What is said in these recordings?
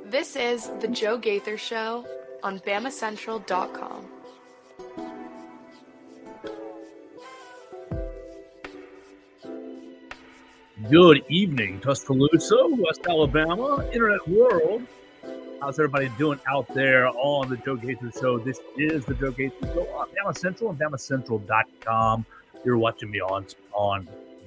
This is The Joe Gaither Show on BamaCentral.com. Good evening, Tuscaloosa, West Alabama, Internet world. How's everybody doing out there on the Joe Gaither Show? This is the Joe Gaither Show on BamaCentral and BamaCentral.com. You're watching me on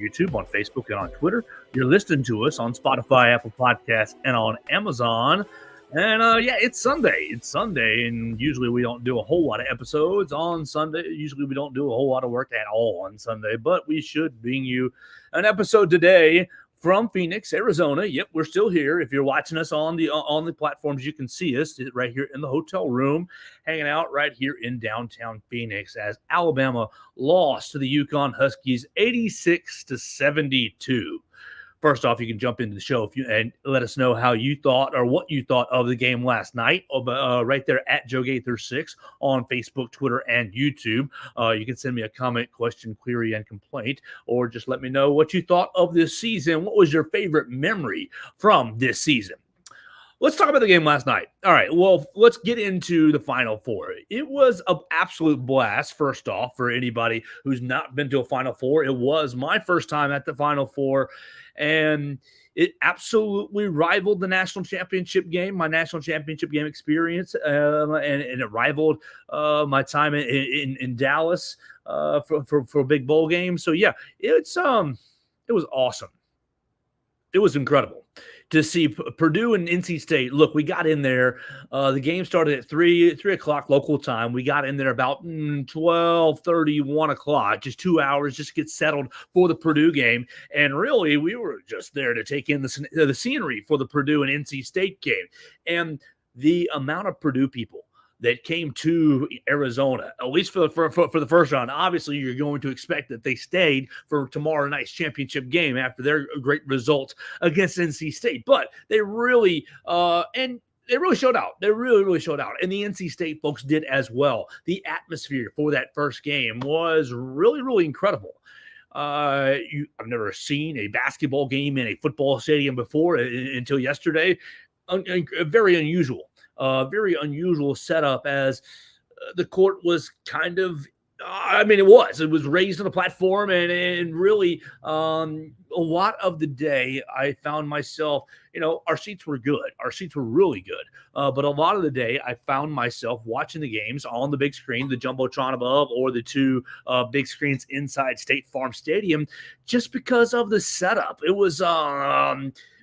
YouTube, on Facebook, and on Twitter. You're listening to us on Spotify, Apple Podcasts, and on Amazon. And it's Sunday. It's Sunday, and usually we don't do a whole lot of episodes on Sunday. Usually we don't do a whole lot of work at all on Sunday, but we should bring you an episode today from Phoenix, Arizona. Yep, we're still here. If you're watching us on the platforms, you can see us right here in the hotel room, hanging out right here in downtown Phoenix as Alabama lost to the UConn Huskies 86-72. First off, you can jump into the show and let us know how you thought or what you thought of the game last night, right there at Joe Gaither 6 on Facebook, Twitter, and YouTube. You can send me a comment, question, query, and complaint, or just let me know what you thought of this season. What was your favorite memory from this season? Let's talk about the game last night. All right, well, let's get into the Final Four. It was an absolute blast, first off, for anybody who's not been to a Final Four. It was my first time at the Final Four, and it absolutely rivaled the national championship game, my national championship game experience, and it rivaled my time in Dallas for a big bowl game. So, yeah, it was awesome. It was incredible to see Purdue and NC State. Look, we got in there. The game started at 3 o'clock local time. We got in there about 12:30, 1 o'clock, just 2 hours just to get settled for the Purdue game. And really, we were just there to take in the scenery for the Purdue and NC State game. And the amount of Purdue people that came to Arizona, at least for the first round. Obviously, you're going to expect that they stayed for tomorrow night's championship game after their great results against NC State. But they really they really showed out. They really showed out. And the NC State folks did as well. The atmosphere for that first game was really incredible. I've never seen a basketball game in a football stadium before until yesterday. Very unusual. Very unusual setup as the court was kind of, it was raised on a platform and really a lot of the day I found myself, our seats were good. Our seats were really good. But a lot of the day I found myself watching the games on the big screen, the Jumbotron above, or the two big screens inside State Farm Stadium, just because of the setup. It was,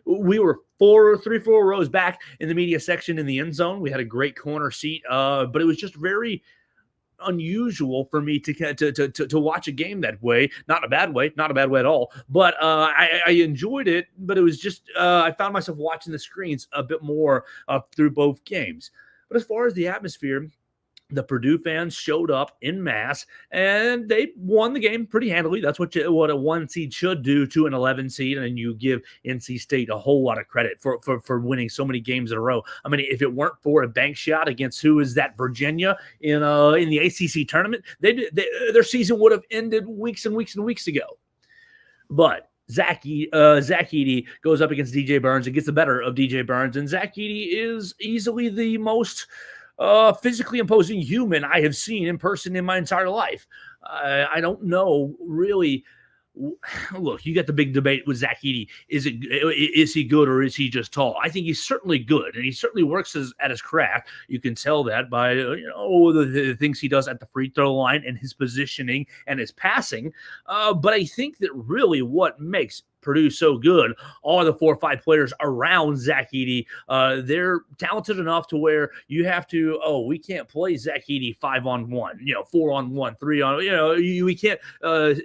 we were 4 rows back in the media section in the end zone. We had a great corner seat, but it was just very unusual for me to watch a game that way. Not a bad way at all. But I enjoyed it. But it was just I found myself watching the screens a bit more through both games. But as far as the atmosphere, the Purdue fans showed up en masse, and they won the game pretty handily. That's what a 1 seed should do to an 11 seed, and you give NC State a whole lot of credit for winning so many games in a row. I mean, if it weren't for a bank shot against who is that, Virginia, in the ACC tournament, their season would have ended weeks and weeks and weeks ago. But Zach Edey goes up against DJ Burns and gets the better of DJ Burns, and Zach Edey is easily the most physically imposing human I have seen in person in my entire life. I don't know really. Look, you got the big debate with Zach Edey. Is he good or is he just tall? I think he's certainly good, and he certainly works at his craft. You can tell that by the things he does at the free throw line and his positioning and his passing. But I think that really what makes Purdue so good are the 4 or 5 players around Zach Edey. They're talented enough to where you have to, we can't play Zach Edey 5-on-1, 4-on-1, 3-on, we can't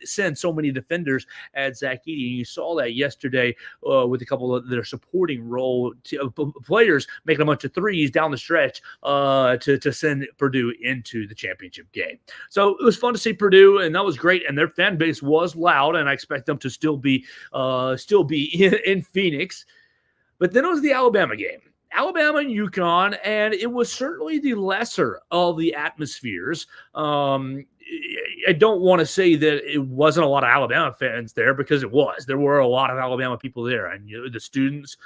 send so many defenders at Zach Edey. And you saw that yesterday with a couple of their supporting role players making a bunch of threes down the stretch to send Purdue into the championship game. So it was fun to see Purdue, and that was great. And their fan base was loud, and I expect them to still be in Phoenix. But then it was the Alabama game. Alabama and UConn, and it was certainly the lesser of the atmospheres. I don't want to say that it wasn't a lot of Alabama fans there, because it was. There were a lot of Alabama people there, and the students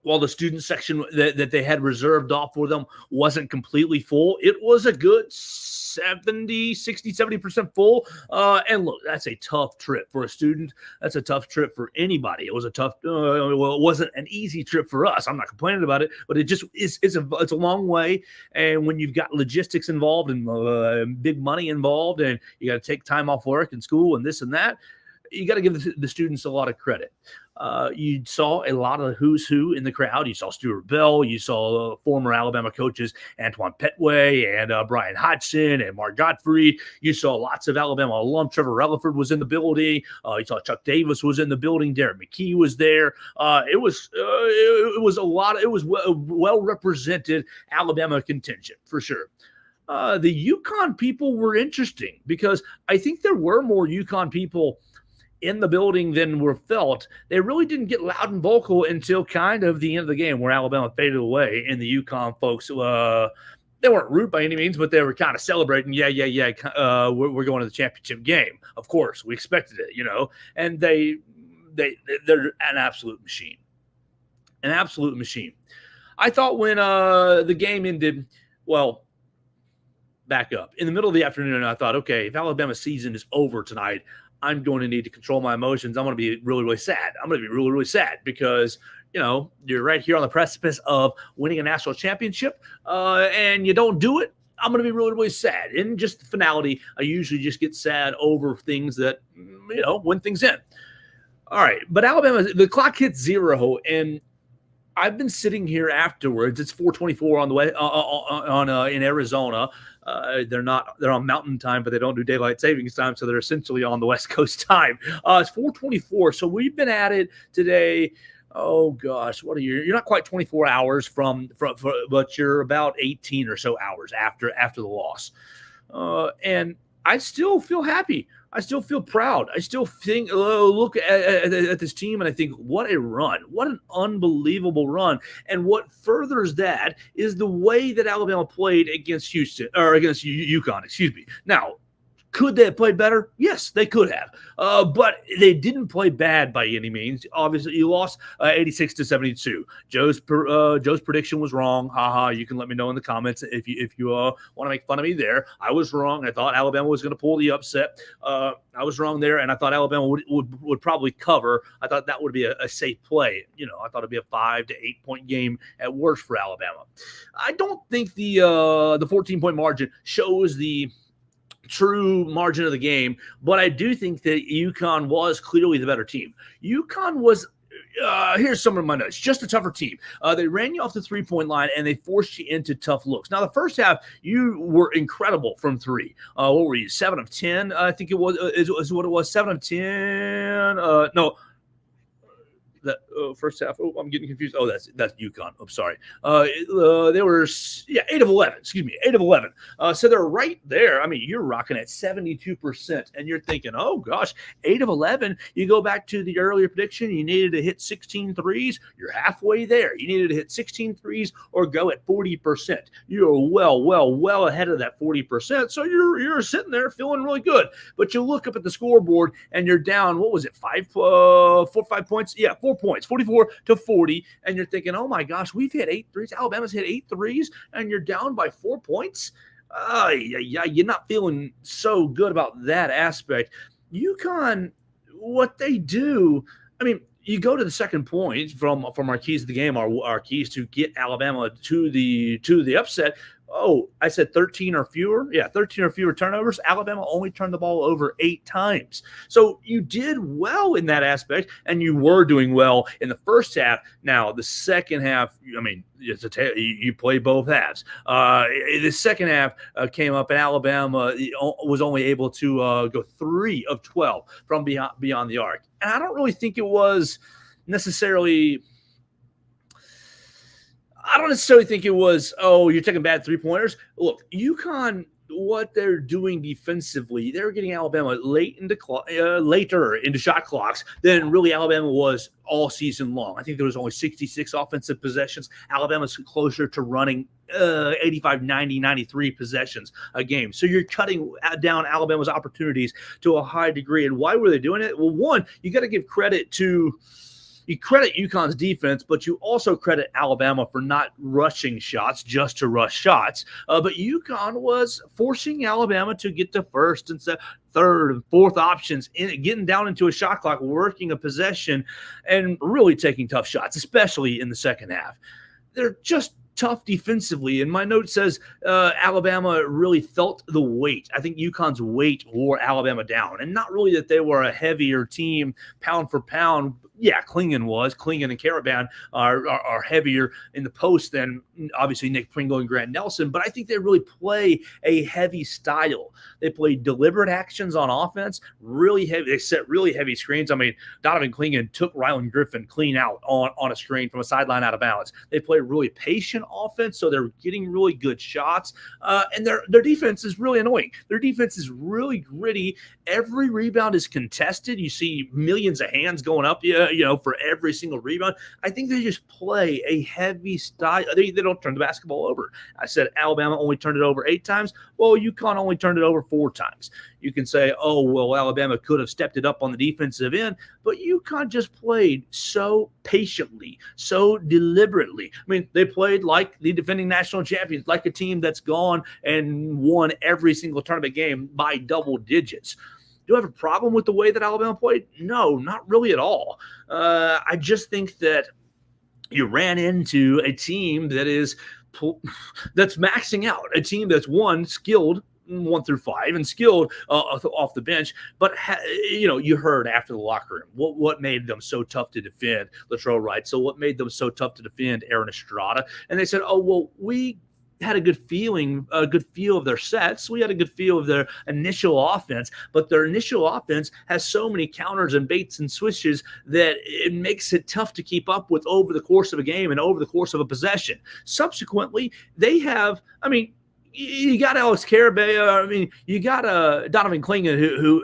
while the student section that they had reserved off for them wasn't completely full, it was a good 70% full. And look, that's a tough trip for a student. That's a tough trip for anybody. It was a tough, well, it wasn't an easy trip for us. I'm not complaining about it, but it just is, it's a long way. And when you've got logistics involved and big money involved, and you got to take time off work and school and this and that, you got to give the students a lot of credit. You saw a lot of who's who in the crowd. You saw Stuart Bell. You saw former Alabama coaches Antoine Petway and Brian Hodgson and Mark Gottfried. You saw lots of Alabama alum. Trevor Relaford was in the building. You saw Chuck Davis was in the building. Darren McKee was there. It was a lot. It was well represented Alabama contingent for sure. The UConn people were interesting because I think there were more UConn people in the building than were felt. They really didn't get loud and vocal until kind of the end of the game where Alabama faded away, and the UConn folks, they weren't rude by any means, but they were kind of celebrating. Yeah. We're going to the championship game. Of course, we expected it, and they're an absolute machine. An absolute machine. I thought when the game ended, well, back up. In the middle of the afternoon, I thought, okay, if Alabama's season is over tonight, I'm going to need to control my emotions. I'm going to be really, really sad. I'm going to be really, really sad because, you're right here on the precipice of winning a national championship and you don't do it. I'm going to be really, really sad. In just the finality, I usually just get sad over things that, win things in. All right. But Alabama, the clock hits 0, and I've been sitting here afterwards. It's 4:24 on the way in Arizona. They're on mountain time, but they don't do daylight savings time, so they're essentially on the West Coast time. It's 4:24, so we've been at it today. Oh gosh, what are you? You're not quite 24 hours from but you're about 18 or so hours after the loss, and I still feel happy. I still feel proud. I still think, look at this team, and I think, what a run. What an unbelievable run. And what furthers that is the way that Alabama played against against UConn, excuse me. Now, could they have played better? Yes, they could have. But they didn't play bad by any means. Obviously, you lost 86-72. Joe's prediction was wrong. Haha, you can let me know in the comments if you want to make fun of me there. I was wrong. I thought Alabama was going to pull the upset. I was wrong there, and I thought Alabama would probably cover. I thought that would be a safe play. I thought it'd be a 5 to 8 point game at worst for Alabama. I don't think the 14-point margin shows the true margin of the game, but I do think that UConn was clearly the better team. UConn was, here's some of my notes, just a tougher team. They ran you off the 3-point line, and they forced you into tough looks. Now, the first half, you were incredible from 3. What were you, 7 of 10? I think it was, is what it was, 7 of 10. No. That first half. Oh, I'm getting confused. Oh, that's UConn. I'm sorry. They were 8 of 11. Excuse me, 8 of 11. So they're right there. I mean, you're rocking at 72%, and you're thinking, oh gosh, 8 of 11. You go back to the earlier prediction. You needed to hit 16 threes. You're halfway there. You needed to hit 16 threes or go at 40%. You're well ahead of that 40%. So you're sitting there feeling really good. But you look up at the scoreboard and you're down. What was it? 5 points? Yeah, 4 points, 44-40, and you're thinking, oh my gosh, we've hit 8 threes. Alabama's hit 8 threes, and you're down by 4 points. You're not feeling so good about that aspect. UConn, what they do, I mean, you go to the second point from our keys to the game, our keys to get Alabama to the upset. Oh, I said 13 or fewer. Yeah, 13 or fewer turnovers. Alabama only turned the ball over 8 times. So you did well in that aspect, and you were doing well in the first half. Now, the second half, I mean, you play both halves. The second half came up, and Alabama was only able to go 3 of 12 from beyond the arc. And I don't really think it was necessarily – I don't necessarily think it was, oh, you're taking bad 3-pointers. Look, UConn, what they're doing defensively, they're getting Alabama later into shot clocks than really Alabama was all season long. I think there was only 66 offensive possessions. Alabama's closer to running 85, 90, 93 possessions a game. So you're cutting down Alabama's opportunities to a high degree. And why were they doing it? Well, one, you got to give credit to you credit UConn's defense, but you also credit Alabama for not rushing shots just to rush shots. But UConn was forcing Alabama to get to first and third and fourth options, getting down into a shot clock, working a possession, and really taking tough shots, especially in the second half. They're just tough defensively. And my note says Alabama really felt the weight. I think UConn's weight wore Alabama down. And not really that they were a heavier team pound for pound. Yeah, Klingon and Caravan are heavier in the post than obviously Nick Pringle and Grant Nelson, but I think they really play a heavy style. They play deliberate actions on offense, really heavy. They set really heavy screens. I mean, Donovan Klingon took Rylan Griffin clean out on a screen from a sideline out of bounds. They play really patient offense, so they're getting really good shots, and their defense is really annoying. Their defense is really gritty. Every rebound is contested. You see millions of hands going up, for every single rebound. I think they just play a heavy style. They don't turn the basketball over. I said Alabama only turned it over 8 times. Well, UConn only turned it over 4 times. You can say, oh, well, Alabama could have stepped it up on the defensive end, but UConn just played so patiently, so deliberately. I mean, they played like the defending national champions, like a team that's gone and won every single tournament game by double digits. Do I have a problem with the way that Alabama played? No, not really at all. I just think that you ran into a team that's maxing out, a team that's skilled 1 through 5 and skilled off the bench. But you heard after the locker room what made them so tough to defend Latrell Wright. So what made them so tough to defend Aaron Estrada? And they said, oh, well, we had a good feel of their sets. We had a good feel of their initial offense, but their initial offense has so many counters and baits and switches that it makes it tough to keep up with over the course of a game and over the course of a possession. Subsequently, they have, you got Alex Carabea. You got Donovan Klingon, who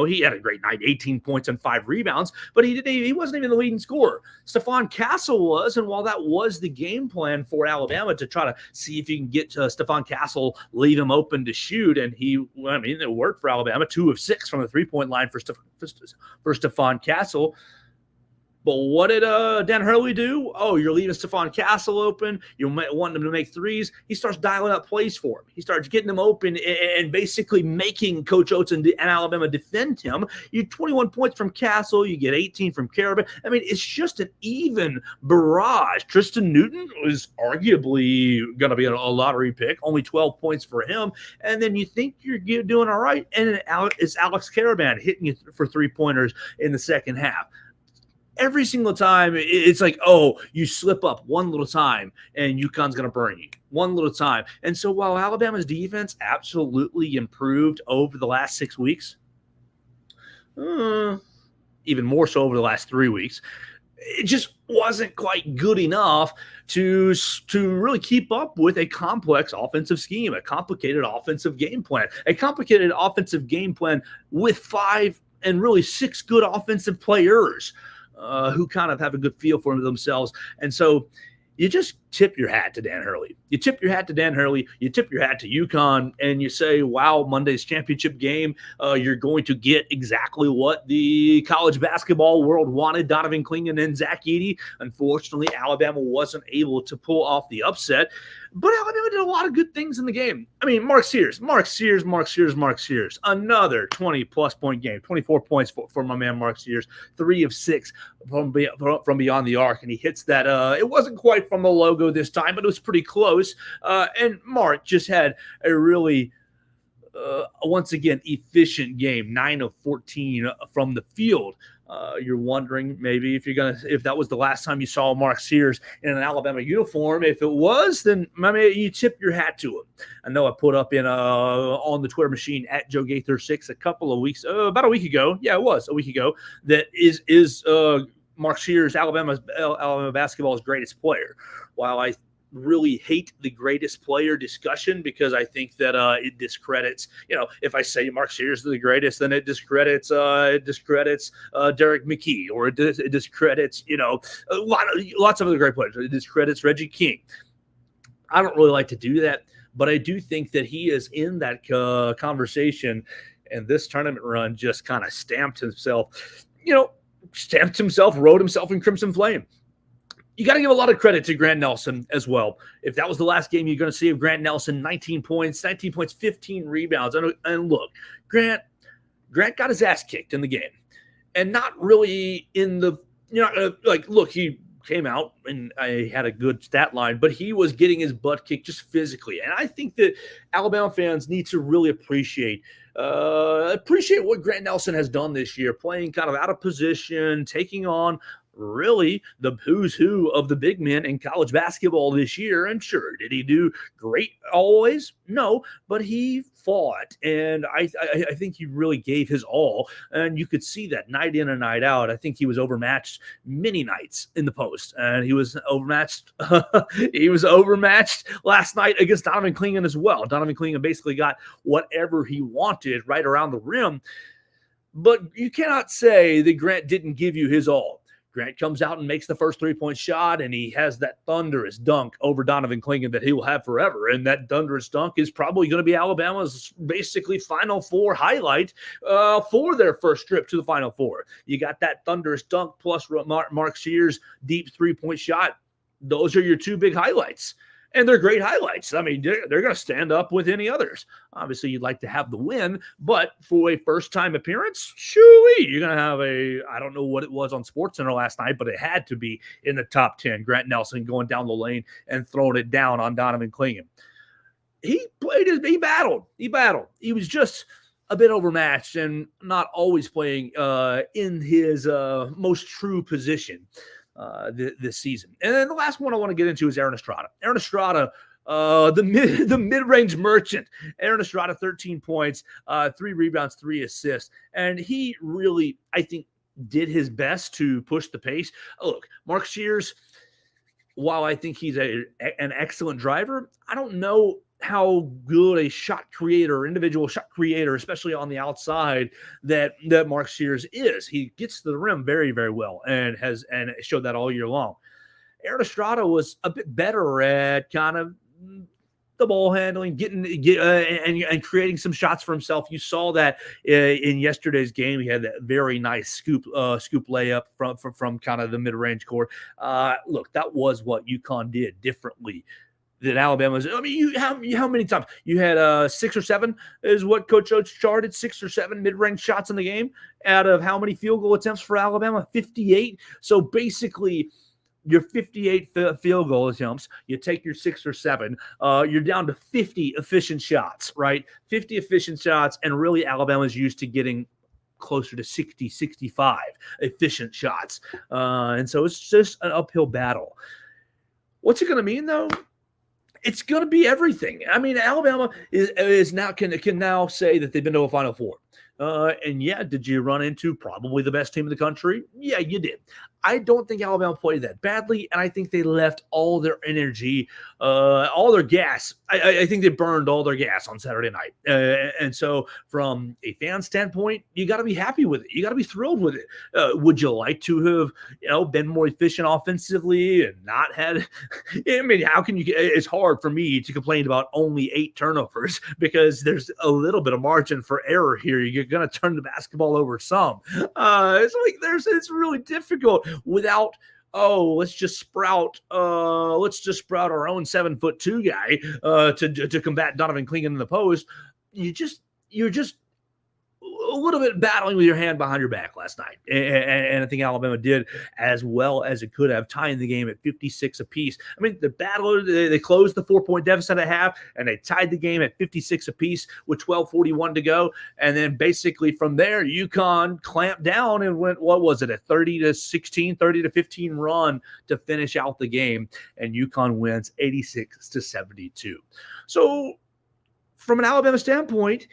he had a great night, 18 points and 5 rebounds, but he wasn't even the leading scorer. Stephon Castle was, and while that was the game plan for Alabama to try to see if you can get Stephon Castle, leave him open to shoot, and it worked for Alabama, 2 of 6 from the 3-point line for Stephon Castle. But what did Dan Hurley do? Oh, you're leaving Stephon Castle open. You want him to make threes. He starts dialing up plays for him. He starts getting them open and basically making Coach Oates and Alabama defend him. You 21 points from Castle. You get 18 from Carabin. It's just an even barrage. Tristan Newton was arguably going to be a lottery pick. Only 12 points for him. And then you think you're doing all right. And it's Alex Caravan hitting you for 3-pointers in the second half. Every single time, it's like, oh, you slip up one little time and UConn's going to burn you one little time. And so while Alabama's defense absolutely improved over the last 6 weeks, even more so over the last 3 weeks, it just wasn't quite good enough to really keep up with a complex offensive scheme, a complicated offensive game plan with 5 and really 6 good offensive players. Who kind of have a good feel for themselves. And so you just tip your hat to Dan Hurley. You tip your hat to UConn, and you say, wow, Monday's championship game, you're going to get exactly what the college basketball world wanted, Donovan Klingon and Zach Edey. Unfortunately, Alabama wasn't able to pull off the upset, but Alabama did a lot of good things in the game. Mark Sears, another 20-plus point game, 24 points for my man Mark Sears, 3 of 6 from beyond the arc, and he hits that. It wasn't quite from the logo this time, but it was pretty close. And Mark just had a really, once again, efficient game, 9 of 14 from the field. You're wondering maybe if that was the last time you saw Mark Sears in an Alabama uniform. If it was, then you tip your hat to him. I know I put up on the Twitter machine at Joe Gaither 6 about a week ago. Yeah, it was a week ago. That is Mark Sears, Alabama basketball's greatest player. While I really hate the greatest player discussion because I think that it discredits, if I say Mark Sears is the greatest, then it discredits Derek McKee, or it discredits, lots of other great players. It discredits Reggie King. I don't really like to do that, but I do think that he is in that conversation, and this tournament run just kind of stamped himself. stamped himself, wrote himself in crimson flame. You got to give a lot of credit to Grant Nelson as well. If that was the last game you're going to see of Grant Nelson, 19 points, 15 rebounds. And look, Grant got his ass kicked in the game. And not really in the, look, he came out and I had a good stat line, but he was getting his butt kicked just physically. And I think that Alabama fans need to really appreciate what Grant Nelson has done this year, playing kind of out of position, taking on really the who's who of the big men in college basketball this year. And sure, did he do great always? No, but he fought, and I think he really gave his all, and you could see that night in and night out. I think he was overmatched many nights in the post, and he was overmatched. He was overmatched last night against Donovan Clingan as well. Donovan Clingan basically got whatever he wanted right around the rim, but you cannot say that Grant didn't give you his all. Grant comes out and makes the first three-point shot, and he has that thunderous dunk over Donovan Clingan that he will have forever. And that thunderous dunk is probably going to be Alabama's basically Final Four highlight for their first trip to the Final Four. You got that thunderous dunk plus Mark Sears' deep three-point shot. Those are your two big highlights. And they're great highlights. I mean, they're going to stand up with any others. Obviously, you'd like to have the win, but for a first-time appearance, shoo-wee, you're going to have I don't know what it was on SportsCenter last night, but it had to be in the top 10. Grant Nelson going down the lane and throwing it down on Donovan Clingan. He battled. He was just a bit overmatched and not always playing in his most true position this season. And then the last one I want to get into is Aaron Estrada. Aaron Estrada, the mid-range merchant. Aaron Estrada, 13 points, 3 rebounds, 3 assists. And he really, I think, did his best to push the pace. Look, Mark Sears, while I think he's an excellent driver, I don't know how good a shot creator, individual shot creator, especially on the outside, that Mark Sears is. He gets to the rim very, very well and showed that all year long. Aaron Estrada was a bit better at kind of the ball handling, and creating some shots for himself. You saw that in yesterday's game. He had that very nice scoop layup from kind of the mid-range court. Look, that was what UConn did differently than Alabama's. I mean, how many times you had 6 or 7 is what Coach Oates charted, 6 or 7 mid-range shots in the game out of how many field goal attempts for Alabama? 58. So basically, your 58 field goal attempts, you take your 6 or 7, you're down to 50 efficient shots, right? 50 efficient shots, and really Alabama's used to getting closer to 60, 65 efficient shots. And so it's just an uphill battle. What's it going to mean, though? It's going to be everything. I mean, Alabama is now can now say that they've been to a Final Four. And yeah, did you run into probably the best team in the country? Yeah, you did. I don't think Alabama played that badly, and I think they left all their energy, all their gas. I think they burned all their gas on Saturday night. And so from a fan standpoint, you got to be happy with it. You got to be thrilled with it. Would you like to have, been more efficient offensively and not had – I mean, how can you – it's hard for me to complain about only 8 turnovers because there's a little bit of margin for error here. You're going to turn the basketball over some. It's really difficult without – let's just sprout our own 7'2" guy to combat Donovan Clingan in the post. You're just a little bit battling with your hand behind your back last night. And I think Alabama did as well as it could have, tying the game at 56 apiece. I mean, they closed the 4-point deficit at half, and they tied the game at 56 apiece with 12:41 to go. And then basically from there, UConn clamped down and went, what was it, a 30-16, 30-15 run to finish out the game. And UConn wins 86-72. So from an Alabama standpoint,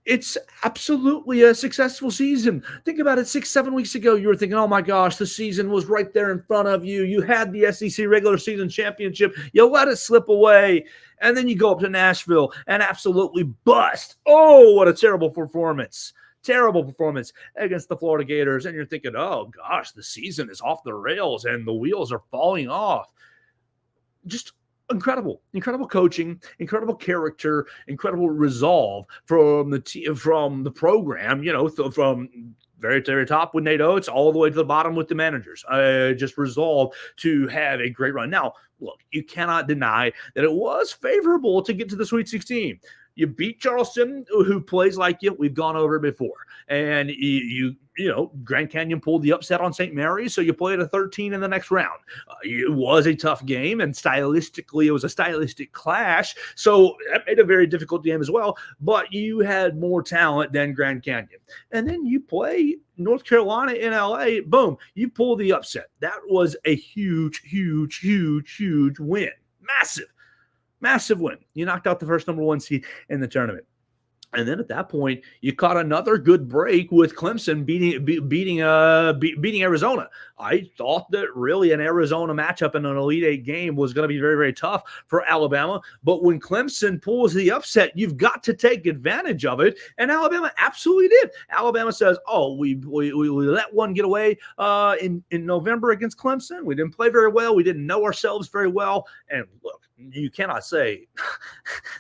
it's absolutely a successful season. Think about it. 6-7 weeks ago, you were thinking, oh my gosh, the season was right there in front of you. You had the SEC regular season championship. You let it slip away. And then you go up to Nashville and absolutely bust. Oh, what a terrible performance. Terrible performance against the Florida Gators. And you're thinking, oh gosh, the season is off the rails and the wheels are falling off. Just incredible coaching, incredible character, incredible resolve from the program, from very, very top with Nate Oates, all the way to the bottom with the managers. Just resolved to have a great run. Now, look, you cannot deny that it was favorable to get to the Sweet 16. You beat Charleston, who plays like you. We've gone over it before. And you know, Grand Canyon pulled the upset on St. Mary's, so you played a 13 in the next round. It was a tough game, and stylistically, it was a stylistic clash. So that made a very difficult game as well. But you had more talent than Grand Canyon. And then you play North Carolina in LA. Boom, you pull the upset. That was a huge, huge, huge, huge win. Massive win. You knocked out the first number 1 seed in the tournament. And then at that point, you caught another good break with Clemson beating Arizona. I thought that really an Arizona matchup in an Elite Eight game was going to be very, very tough for Alabama. But when Clemson pulls the upset, you've got to take advantage of it. And Alabama absolutely did. Alabama says, oh, we let one get away in November against Clemson. We didn't play very well. We didn't know ourselves very well. And look, you cannot say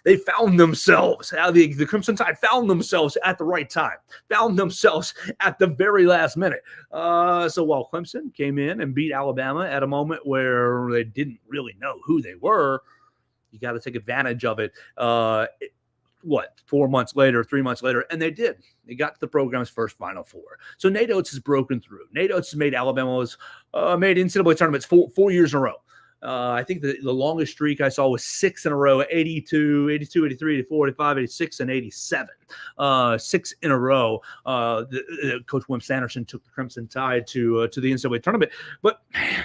they found themselves. The Crimson Tide found themselves at the right time, found themselves at the very last minute. So while Clemson came in and beat Alabama at a moment where they didn't really know who they were, you got to take advantage of it. 4 months later, 3 months later, and they did. They got to the program's first Final Four. So Nate Oates has broken through. Nate Oates has made Alabama's made NCAA tournaments 4 years in a row. I think the longest streak I saw was 6 in a row, 82, 83, 84, 85, 86, and 87. 6 in a row. Coach Wim Sanderson took the Crimson Tide to the NCAA tournament. But man,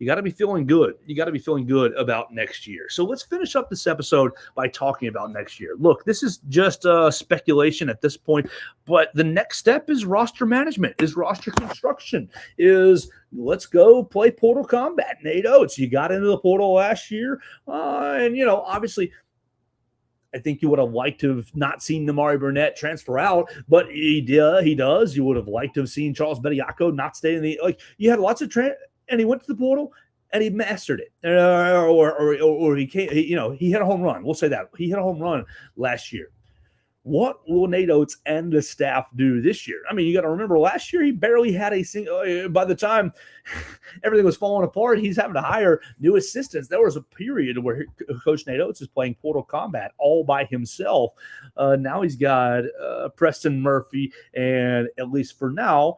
you got to be feeling good. You got to be feeling good about next year. So let's finish up this episode by talking about next year. Look, this is just speculation at this point, but the next step is roster management, is roster construction, is let's go play portal combat. Nate Oates, you got into the portal last year, and, you know, obviously – I think you would have liked to have not seen Namari Burnett transfer out, but he does. You would have liked to have seen Charles Bediako not stay in the – like, you had lots of and he went to the portal and he mastered it, or he can't. He hit a home run. We'll say that he hit a home run last year. What will Nate Oates and the staff do this year? I mean, you got to remember last year he barely had a single. By the time everything was falling apart, he's having to hire new assistants. There was a period where Coach Nate Oates is playing Portal Combat all by himself. Now he's got Preston Murphy, and at least for now,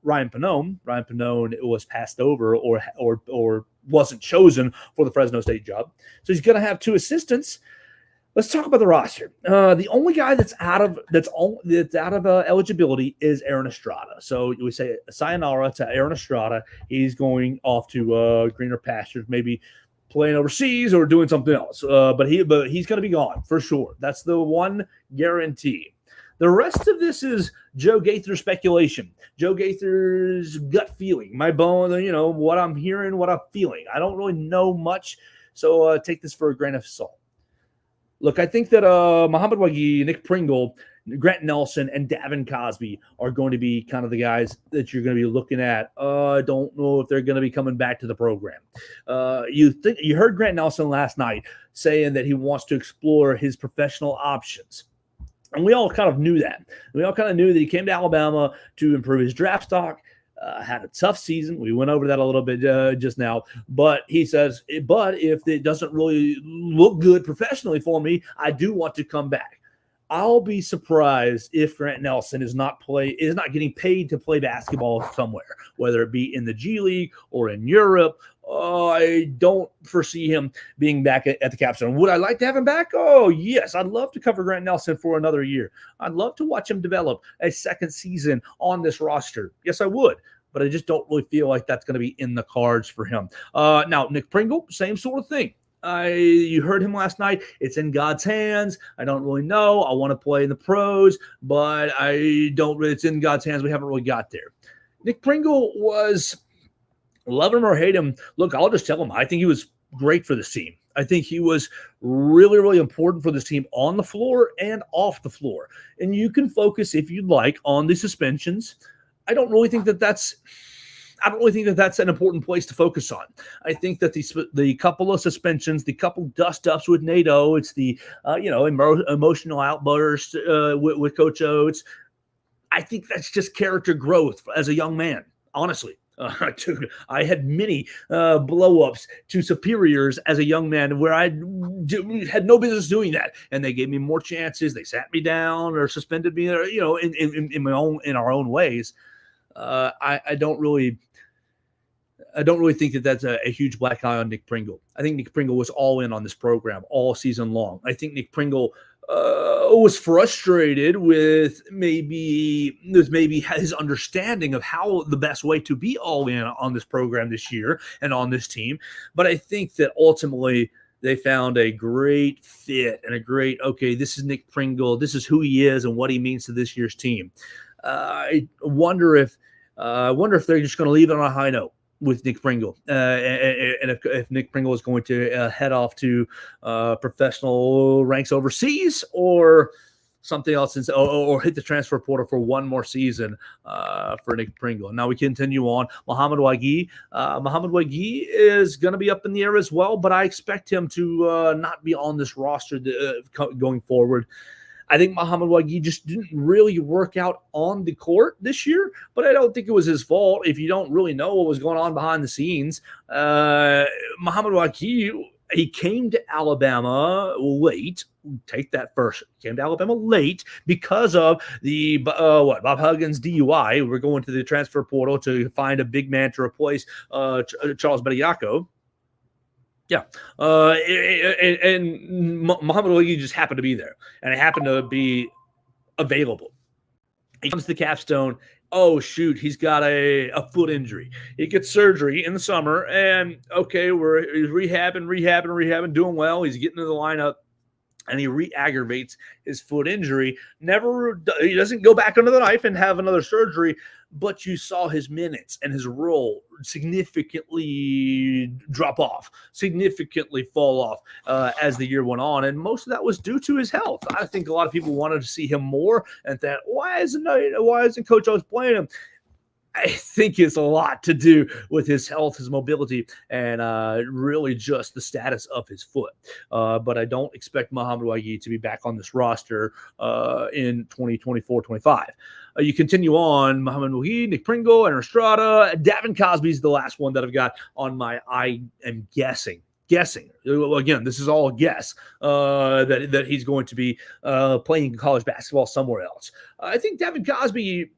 Ryan Pannone. Ryan Pannone was passed over or wasn't chosen for the Fresno State job, so he's going to have two assistants. Let's talk about the roster. The only guy that's out of eligibility is Aaron Estrada. So we say sayonara to Aaron Estrada. He's going off to greener pastures, maybe playing overseas or doing something else. But he's going to be gone for sure. That's the one guarantee. The rest of this is Joe Gaither speculation. Joe Gaither's gut feeling. My bone, what I'm hearing, what I'm feeling. I don't really know much, so take this for a grain of salt. Look, I think that Muhammad Wagi, Nick Pringle, Grant Nelson, and Davin Cosby are going to be kind of the guys that you're going to be looking at. I don't know if they're going to be coming back to the program. You heard Grant Nelson last night saying that he wants to explore his professional options. And we all kind of knew that. We all kind of knew that he came to Alabama to improve his draft stock. Had a tough season. We went over that a little bit just now. But he says, but if it doesn't really look good professionally for me, I do want to come back. I'll be surprised if Grant Nelson is not getting paid to play basketball somewhere, whether it be in the G League or in Europe. I don't foresee him being back at the capstone. Would I like to have him back? Oh, yes. I'd love to cover Grant Nelson for another year. I'd love to watch him develop a second season on this roster. Yes, I would. But I just don't really feel like that's going to be in the cards for him. Now, Nick Pringle, same sort of thing. You heard him last night. It's in God's hands. I don't really know. I want to play in the pros, but it's in God's hands. We haven't really got there. Nick Pringle was, love him or hate him, look, I'll just tell him, I think he was great for this team. I think he was really, really important for this team on the floor and off the floor. And you can focus, if you'd like, on the suspensions. I don't really think that that's an important place to focus on. I think that the couple of suspensions, the couple dust-ups with Nato, it's the emotional outburst with Coach Oates. I think that's just character growth as a young man, honestly. Dude, I had many blow-ups to superiors as a young man where I had no business doing that, and they gave me more chances. They sat me down or suspended me, or, in our own ways. I don't really think that that's a huge black eye on Nick Pringle. I think Nick Pringle was all in on this program all season long. I think Nick Pringle was frustrated with maybe his understanding of how the best way to be all in on this program this year and on this team. But I think that ultimately they found a great fit and okay, this is Nick Pringle. This is who he is and what he means to this year's team. I wonder if they're just going to leave it on a high note with Nick Pringle, and if Nick Pringle is going to head off to professional ranks overseas or something else, or hit the transfer portal for one more season for Nick Pringle. Now we continue on. Mohamed Wague. Mohamed Wague is going to be up in the air as well, but I expect him to not be on this roster going forward. I think Mohamed Wague just didn't really work out on the court this year, but I don't think it was his fault if you don't really know what was going on behind the scenes. Mohamed Wague, he came to Alabama late. Take that first. He came to Alabama late because of the Bob Huggins DUI. We're going to the transfer portal to find a big man to replace Charles Bediako. Yeah, and Mohamed Wague just happened to be there, and it happened to be available. He comes to the capstone. Oh, shoot, he's got a foot injury. He gets surgery in the summer, and okay, he's rehabbing, doing well. He's getting to the lineup, and he re-aggravates his foot injury. He doesn't go back under the knife and have another surgery, but you saw his minutes and his role significantly drop off, significantly fall off as the year went on. And most of that was due to his health. I think a lot of people wanted to see him more and thought, why isn't Coach always playing him? I think it's a lot to do with his health, his mobility, and really just the status of his foot. But I don't expect Mohamed Wague to be back on this roster in 2024-25. You continue on, Mohamed Wague, Nick Pringle, and Estrada. Davin Cosby's the last one that I've got on my I am guessing. Again, this is all a guess that he's going to be playing college basketball somewhere else. I think Davin Cosby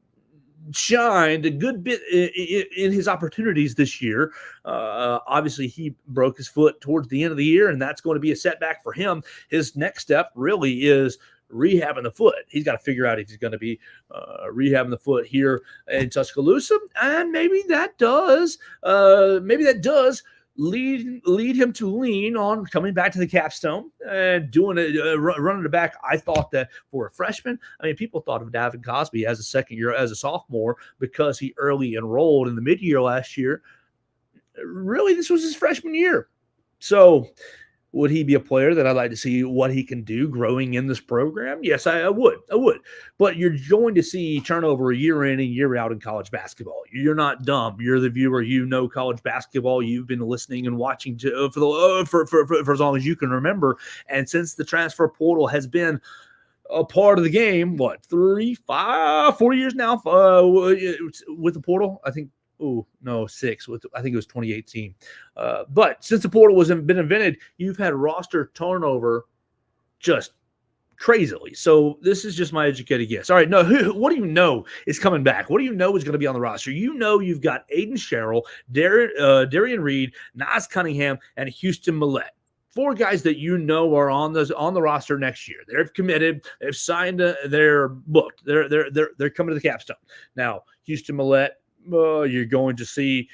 shined a good bit in his opportunities this year. Obviously, he broke his foot towards the end of the year, and that's going to be a setback for him. His next step really is rehabbing the foot. He's got to figure out if he's going to be rehabbing the foot here in Tuscaloosa, and maybe that does lead him to lean on coming back to the capstone and doing it, running it back. I thought that for a freshman, people thought of Davin Cosby as a second year, as a sophomore, because he early enrolled in the mid-year last year. Really, this was his freshman year. So would he be a player that I'd like to see what he can do growing in this program? Yes, I would. But you're going to see turnover year in and year out in college basketball. You're not dumb. You're the viewer. You know college basketball. You've been listening and watching for as long as you can remember. And since the transfer portal has been a part of the game, 4 years now with the portal, I think. 6. I think it was 2018. But since the portal been invented, you've had roster turnover just crazily. So this is just my educated guess. All right, what do you know is coming back? What do you know is going to be on the roster? You've got Aiden Sherrill, Darian Reed, Nas Cunningham, and Houston Millett. 4 guys that are on the roster next year. They're committed. They've signed. They're booked. They're coming to the capstone. Now, Houston Millett, you're going to see,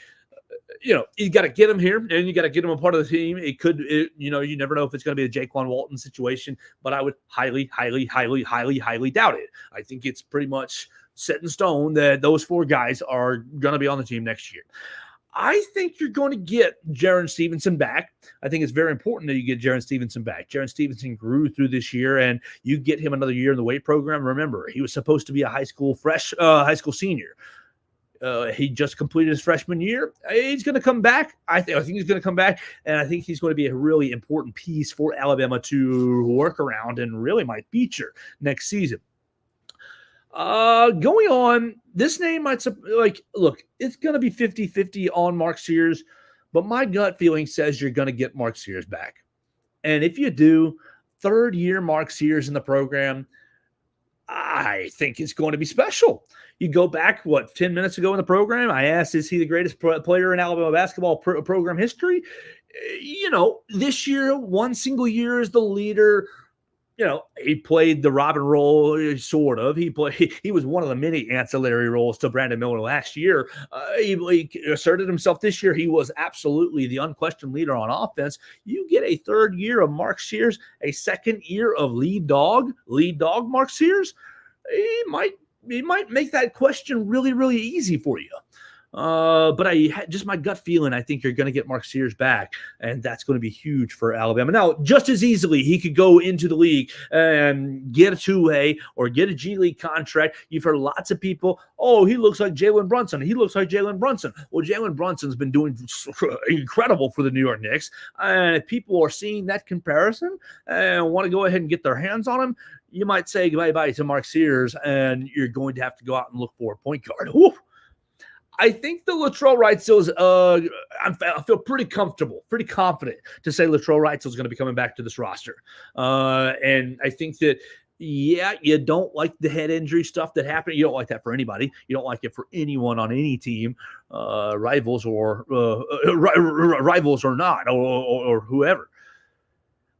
you got to get him here, and you got to get him a part of the team. You never know if it's going to be a Jaquan Walton situation, but I would highly, highly, highly, highly, highly doubt it. I think it's pretty much set in stone that those 4 guys are going to be on the team next year. I think you're going to get Jaron Stevenson back. I think it's very important that you get Jaron Stevenson back. Jaron Stevenson grew through this year, and you get him another year in the weight program. Remember, he was supposed to be a high school senior. He just completed his freshman year. He's going to come back. I think he's going to come back, and I think he's going to be a really important piece for Alabama to work around and really might feature next season. Going on, this name might, look, it's going to be 50-50 on Mark Sears, but my gut feeling says you're going to get Mark Sears back. And if you do, third year Mark Sears in the program, I think it's going to be special. You go back, 10 minutes ago in the program, I asked, is he the greatest player in Alabama basketball program history? This year, one single year as the leader, he played the Robin role, sort of. He was one of the many ancillary roles to Brandon Miller last year. He asserted himself this year. He was absolutely the unquestioned leader on offense. You get a third year of Mark Sears, a second year of lead dog Mark Sears. He might make that question really, really easy for you. But just my gut feeling, I think you're going to get Mark Sears back, and that's going to be huge for Alabama. Now, just as easily, he could go into the league and get a two-way or get a G League contract. You've heard lots of people, oh, he looks like Jalen Brunson. He looks like Jalen Brunson. Well, Jalen Brunson's been doing incredible for the New York Knicks, and if people are seeing that comparison and want to go ahead and get their hands on him, you might say bye-bye to Mark Sears, and you're going to have to go out and look for a point guard. Woo! I think the Latrell Wrightsel's, I feel pretty comfortable, pretty confident to say Latrell Wrightsel's going to be coming back to this roster. And I think that, you don't like the head injury stuff that happened. You don't like that for anybody. You don't like it for anyone on any team, rivals or not, or whoever.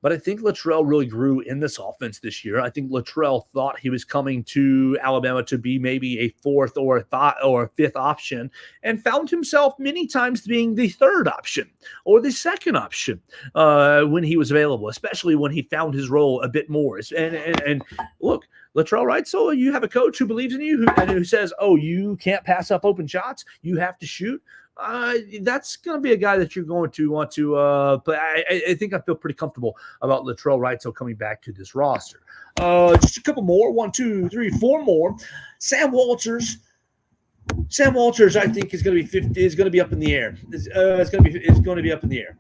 But I think Latrell really grew in this offense this year. I think Latrell thought he was coming to Alabama to be maybe a fourth or a fifth option, and found himself many times being the third option or the second option when he was available, especially when he found his role a bit more. And look, Latrell Wrightsell, you have a coach who believes in you, who says, oh, you can't pass up open shots. You have to shoot. That's going to be a guy that you're going to want to play. I think I feel pretty comfortable about Latrell Wrightsell coming back to this roster. Just a couple more. 1, 2, 3, 4 more. Sam Walters, I think is going to be 50. Is going to be up in the air. It's going to be up in the air.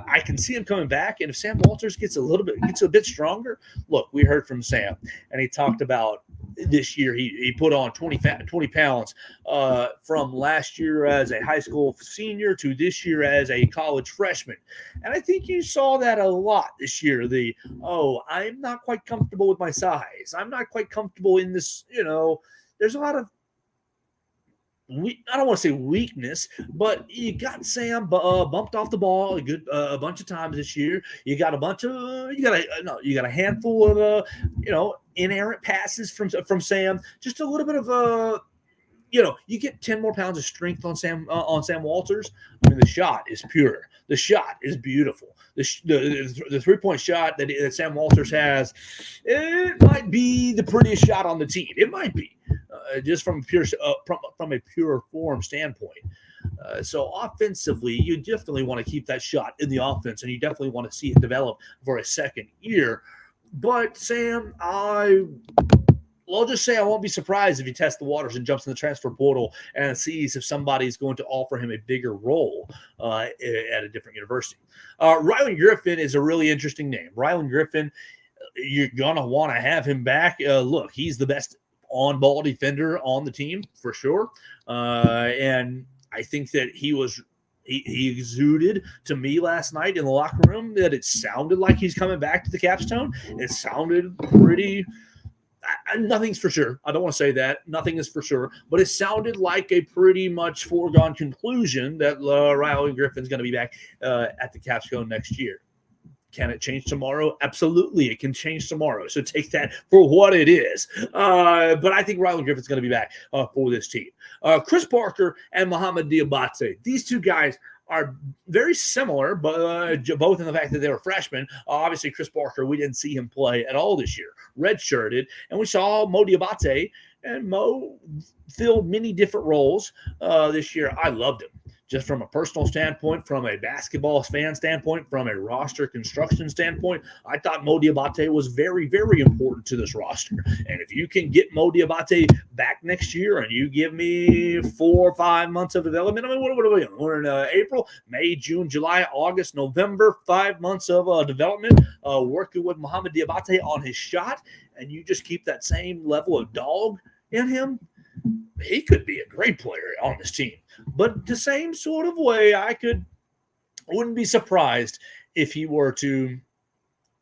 I can see him coming back, and if Sam Walters gets a bit stronger, look, we heard from Sam, and he talked about this year he put on 20 pounds from last year as a high school senior to this year as a college freshman, and I think you saw that a lot this year. I'm not quite comfortable with my size. I'm not quite comfortable in this. There's a lot of, I don't want to say weakness, but you got Sam bumped off the ball a bunch of times this year. You got a handful of inerrant passes from Sam. Just a little bit of you get 10 more pounds of strength on Sam Walters. I mean, the shot is pure. The shot is beautiful. The 3-point shot that Sam Walters has, it might be the prettiest shot on the team. It might be. Just from a pure form standpoint. So offensively, you definitely want to keep that shot in the offense, and you definitely want to see it develop for a second year. But Sam, I'll just say I won't be surprised if he tests the waters and jumps in the transfer portal and sees if somebody's going to offer him a bigger role at a different university. Rylan Griffin is a really interesting name. Rylan Griffin, you're going to want to have him back. Look, he's the best on-ball defender on the team for sure, and I think that he exuded to me last night in the locker room that it sounded like he's coming back to the Capstone. It sounded pretty. Nothing's for sure. I don't want to say that. Nothing is for sure, but it sounded like a pretty much foregone conclusion that Rylan Griffin's going to be back at the Capstone next year. Can it change tomorrow? Absolutely, it can change tomorrow. So take that for what it is. But I think Rylan Griffin's going to be back for this team. Chris Parker and Mohamed Diabate. These two guys are very similar, but both in the fact that they were freshmen. Obviously, Chris Parker, we didn't see him play at all this year. Redshirted. And we saw Mo Diabate, and Mo filled many different roles this year. I loved him. Just from a personal standpoint, from a basketball fan standpoint, from a roster construction standpoint, I thought Mo Diabate was very, very important to this roster. And if you can get Mo Diabate back next year and you give me 4 or 5 months of development, I mean, what are we in? We're in April, May, June, July, August, November, 5 months of development, working with Mohamed Diabate on his shot, and you just keep that same level of dog in him, he could be a great player on this team. But the same sort of way, wouldn't be surprised if he were to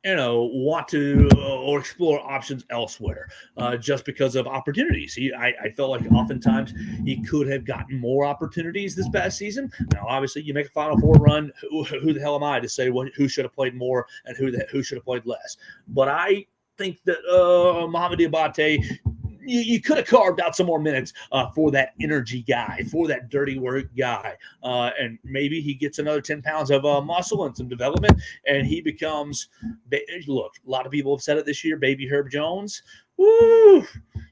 want to or explore options elsewhere, just because of opportunities. I felt like oftentimes he could have gotten more opportunities this past season. Now, obviously, you make a Final Four run. Who the hell am I to say who should have played more and who should have played less? But I think that Mohamed Diabate, you could have carved out some more minutes for that energy guy, for that dirty work guy. And maybe he gets another 10 pounds of muscle and some development, and he becomes, look, a lot of people have said it this year, baby Herb Jones. Woo!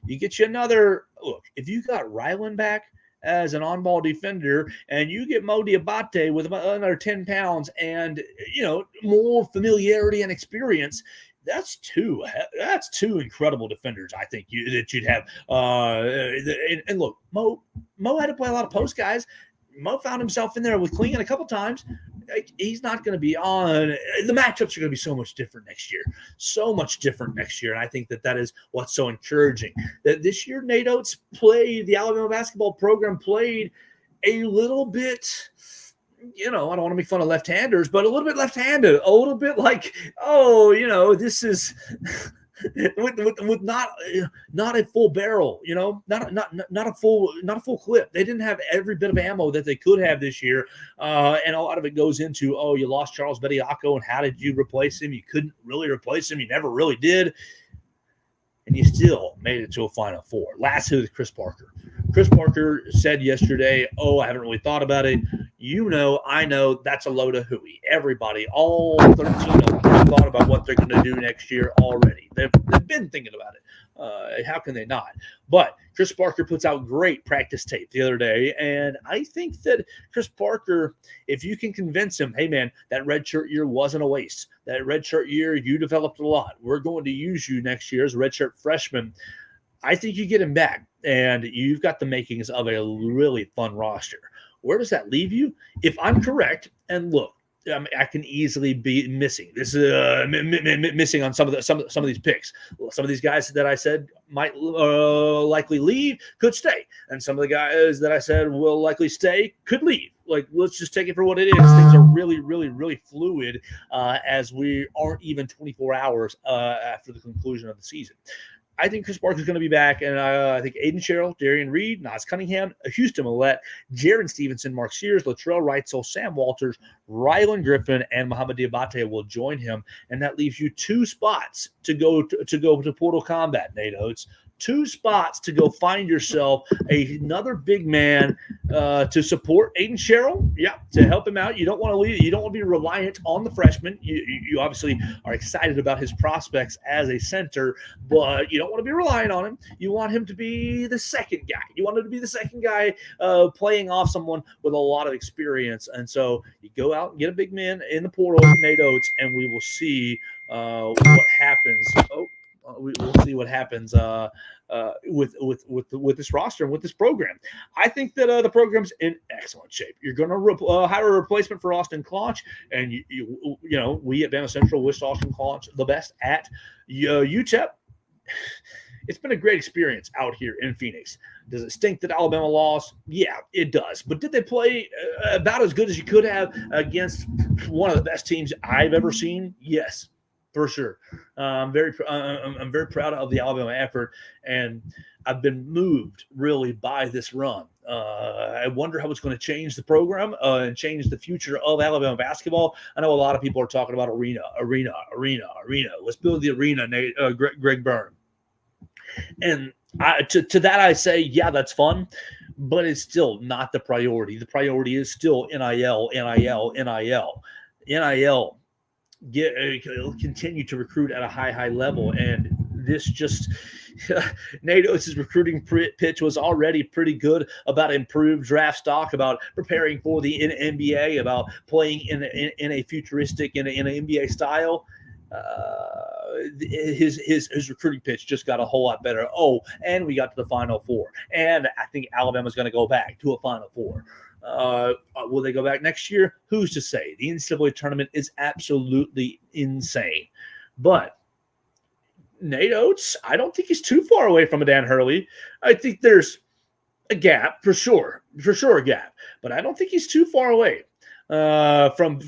You get you another, look, if you got Ryland back as an on-ball defender, and you get Mo Diabate with another 10 pounds and, more familiarity and experience, that's two incredible defenders. I think that you'd have. And look, Mo had to play a lot of post guys. Mo found himself in there with Klingon a couple times. He's not going to be on. The matchups are going to be so much different next year. So much different next year. And I think that is what's so encouraging. That this year, Nate Oates the Alabama basketball program played a little bit, I don't want to make fun of left-handers, but a little bit left-handed, a little bit like, this is with not a full barrel, not a full clip. They didn't have every bit of ammo that they could have this year, and a lot of it goes into, you lost Charles Bediako, and how did you replace him? You couldn't really replace him. You never really did, and you still made it to a Final Four. Last hit with Chris Parker. Chris Parker said yesterday, I haven't really thought about it. I know that's a load of hooey. Everybody, all 13 of them, have thought about what they're going to do next year already. They've been thinking about it. How can they not? But Chris Parker puts out great practice tape the other day, and I think that Chris Parker, if you can convince him, hey, man, that redshirt year wasn't a waste. That redshirt year, you developed a lot. We're going to use you next year as a redshirt freshman. I think you get him back, and you've got the makings of a really fun roster. Where does that leave you? If I'm correct, and look, I can easily be missing. This is missing on some of these picks. Some of these guys that I said might likely leave could stay, and some of the guys that I said will likely stay could leave. Like, let's just take it for what it is. Things are really, really, really fluid as we aren't even 24 hours after the conclusion of the season. I think Chris Parker is going to be back, and I think Aiden Sherrill, Darian Reed, Naz Cunningham, Houston Millette, Jaron Stevenson, Mark Sears, Latrell Wrightsell, Sam Walters, Rylan Griffin, and Mohamed Diabate will join him, and that leaves you 2 spots to go to Portal Combat, Nate Oates. 2 spots to go find yourself another big man to support Aiden Sherrill, to help him out. You don't want to leave. You don't want to be reliant on the freshman. You obviously are excited about his prospects as a center, but you don't want to be relying on him. You want him to be the second guy. You want him to be the second guy playing off someone with a lot of experience. And so you go out and get a big man in the portal, Nate Oates, and we will see what happens. We'll see what happens with this roster and with this program. I think that the program's in excellent shape. You're going to hire a replacement for Austin Claunch, and we at BamaCentral wish Austin Claunch the best at UTEP. It's been a great experience out here in Phoenix. Does it stink that Alabama lost? Yeah, it does. But did they play about as good as you could have against one of the best teams I've ever seen? Yes, for sure. I'm very proud of the Alabama effort, and I've been moved really by this run. I wonder how it's going to change the program and change the future of Alabama basketball. I know a lot of people are talking about arena. Let's build the arena, Greg Byrne. And to that I say, yeah, that's fun, but it's still not the priority. The priority is still NIL. Continue to recruit at a high level, and this just Nate Oates' recruiting pitch was already pretty good about improved draft stock, about preparing for the NBA, about playing in a futuristic in an NBA style. His recruiting pitch just got a whole lot better. And we got to the Final Four, and I think Alabama's going to go back to a Final Four. Will they go back next year? Who's to say? The NCAA tournament is absolutely insane. But Nate Oates, I don't think he's too far away from a Dan Hurley. I think there's a gap for sure a gap, but I don't think he's too far away from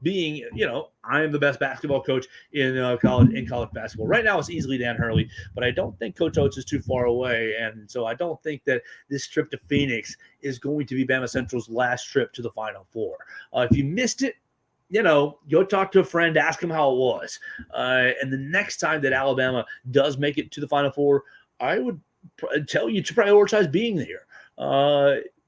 being, I am the best basketball coach in college basketball right now. It's easily Dan Hurley, but I don't think Coach Oates is too far away, and so I don't think that this trip to Phoenix is going to be Bama Central's last trip to the Final Four. If you missed it, go talk to a friend, ask them how it was, and the next time that Alabama does make it to the Final Four, I would tell you to prioritize being there.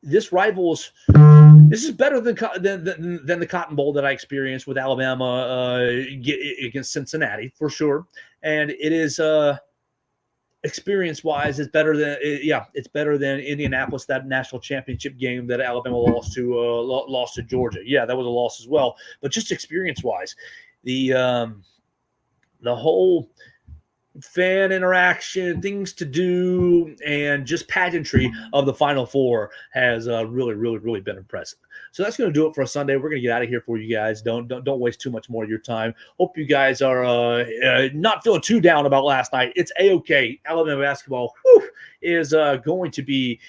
This is better than the Cotton Bowl that I experienced with Alabama against Cincinnati for sure, and it is experience-wise, it's better than Indianapolis, that national championship game that Alabama lost to Georgia. Yeah, that was a loss as well, but just experience-wise, the whole fan interaction, things to do, and just pageantry of the Final Four has really, really, really been impressive. So that's going to do it for a Sunday. We're going to get out of here for you guys. Don't waste too much more of your time. Hope you guys are not feeling too down about last night. It's A-okay. Alabama basketball is going to be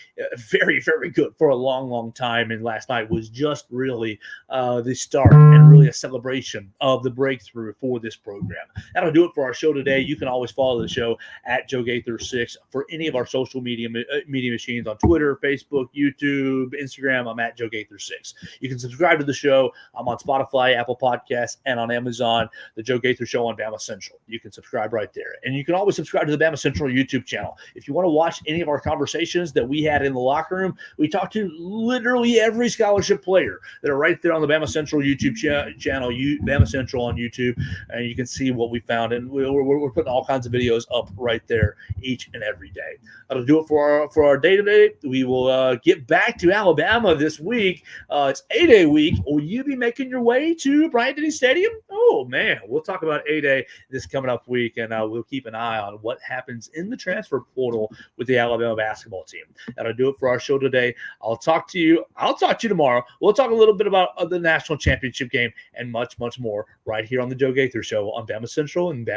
very, very good for a long, long time. And last night was just really the start and really a celebration of the breakthrough for this program. That'll do it for our show today. You can always follow the show at Joe Gaither 6 for any of our social media machines on Twitter, Facebook, YouTube, Instagram. I'm at Joe Gaither 6. You can subscribe to the show. I'm on Spotify, Apple Podcasts, and on Amazon, the Joe Gaither Show on BamaCentral. You can subscribe right there. And you can always subscribe to the BamaCentral YouTube channel. If you want to watch any of our conversations that we had in the locker room, we talked to literally every scholarship player that are right there on the BamaCentral YouTube channel, BamaCentral on YouTube, and you can see what we found. And we're putting all kinds of videos up right there each and every day. That'll do it for our day today. We will get back to Alabama this week. It's A-Day week. Will you be making your way to Bryant-Denny Stadium? Oh, man. We'll talk about A-Day this coming up week, and we'll keep an eye on what happens in the transfer portal with the Alabama basketball team. That'll do it for our show today. I'll talk to you tomorrow. We'll talk a little bit about the national championship game and much, much more right here on the Joe Gaither Show on BamaCentral and Bama.